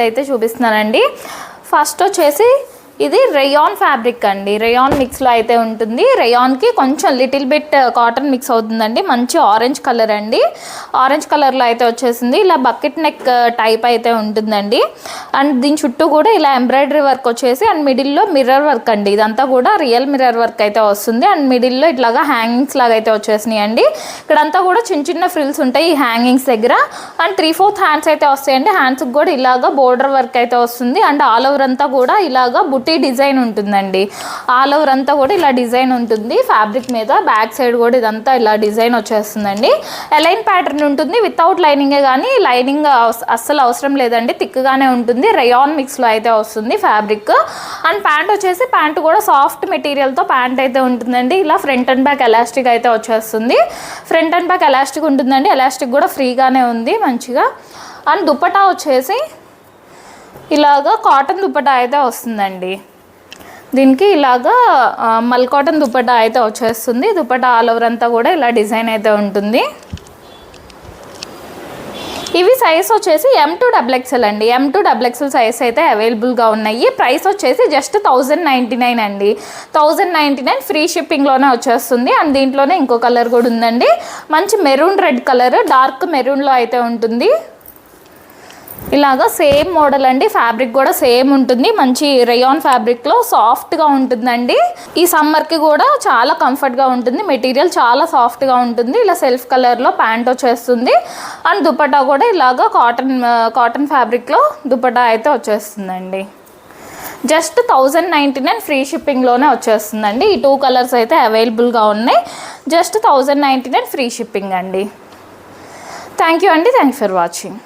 అయితే చూపిస్తున్నానండి. ఫస్ట్ వచ్చేసి ఇది రేయాన్ ఫ్యాబ్రిక్ అండి. రేయాన్ మిక్స్లో అయితే ఉంటుంది. రేయాన్కి కొంచెం లిటిల్ బిట్ కాటన్ మిక్స్ అవుతుందండి. మంచి ఆరెంజ్ కలర్ అండి. ఆరెంజ్ కలర్లో అయితే వచ్చేసింది. ఇలా బకెట్ నెక్ టైప్ అయితే ఉంటుందండి. అండ్ దీని చుట్టూ కూడా ఇలా ఎంబ్రాయిడరీ వర్క్ వచ్చేసి అండ్ మిడిల్లో మిర్రర్ వర్క్ అండి. ఇదంతా కూడా రియల్ మిర్రర్ వర్క్ అయితే వస్తుంది. అండ్ మిడిల్లో ఇట్లాగా హ్యాంగింగ్స్ లాగా అయితే వచ్చేసినాయి అండి. ఇక్కడంతా కూడా చిన్న చిన్న ఫ్రిల్స్ ఉంటాయి ఈ హ్యాంగింగ్స్ దగ్గర. అండ్ 3/4 హ్యాండ్స్ అయితే వస్తాయండి. హ్యాండ్స్కి కూడా ఇలాగా బోర్డర్ వర్క్ అయితే వస్తుంది. అండ్ ఆల్ ఓవర్ అంతా కూడా ఇలాగా డిజైన్ ఉంటుందండి. ఆల్ ఓవర్ అంతా కూడా ఇలా డిజైన్ ఉంటుంది ఫ్యాబ్రిక్ మీద. బ్యాక్ సైడ్ కూడా ఇదంతా ఇలా డిజైన్ వచ్చేస్తుందండి. ఎలైన్ ప్యాటర్న్ ఉంటుంది. వితౌట్ లైనింగే, కానీ లైనింగ్ అస్సలు అవసరం లేదండి. థిక్గానే ఉంటుంది. రేయాన్ మిక్స్లో అయితే వస్తుంది ఫ్యాబ్రిక్. అండ్ ప్యాంట్ వచ్చేసి ప్యాంట్ కూడా సాఫ్ట్ మెటీరియల్తో ప్యాంట్ అయితే ఉంటుందండి. ఇలా ఫ్రంట్ అండ్ బ్యాక్ ఎలాస్టిక్ అయితే వచ్చేస్తుంది. ఫ్రంట్ అండ్ బ్యాక్ ఎలాస్టిక్ ఉంటుందండి. ఎలాస్టిక్ కూడా ఫ్రీగానే ఉంది మంచిగా. అండ్ దుపట్టా వచ్చేసి ఇలాగా కాటన్ దుపట్టా అయితే వస్తుందండి. దీనికి ఇలాగా మల్ కాటన్ దుపట్టా అయితే వచ్చేస్తుంది. దుపట్టా ఆల్ ఓవర్ అంతా కూడా ఇలా డిజైన్ అయితే ఉంటుంది. ఇవి సైజ్ వచ్చేసి M2XXL అండి. M2XXL సైజ్ అయితే అవైలబుల్గా ఉన్నాయి. ప్రైస్ వచ్చేసి జస్ట్ 1099 అండి. 1099 ఫ్రీ షిప్పింగ్లోనే వచ్చేస్తుంది. అండ్ దీంట్లోనే ఇంకో కలర్ కూడా ఉందండి. మంచి మెరూన్ రెడ్ కలర్, డార్క్ మెరూన్లో అయితే ఉంటుంది. ఇలాగా సేమ్ మోడల్ అండి. ఫ్యాబ్రిక్ కూడా సేమ్ ఉంటుంది. మంచి రేయాన్ ఫ్యాబ్రిక్లో సాఫ్ట్గా ఉంటుందండి. ఈ సమ్మర్కి కూడా చాలా కంఫర్ట్గా ఉంటుంది. మెటీరియల్ చాలా సాఫ్ట్గా ఉంటుంది. ఇలా సెల్ఫ్ కలర్లో ప్యాంట్ వచ్చేస్తుంది. అండ్ దుపట్టా కూడా ఇలాగా కాటన్ ఫ్యాబ్రిక్లో దుపట్టా అయితే వచ్చేస్తుందండి. జస్ట్ 1099 ఫ్రీ షిప్పింగ్లోనే వచ్చేస్తుందండి. ఈ 2 కలర్స్ అయితే అవైలబుల్గా ఉన్నాయి. జస్ట్ 1099 ఫ్రీ షిప్పింగ్ అండి. థ్యాంక్ యూ అండి. Thank you for watching.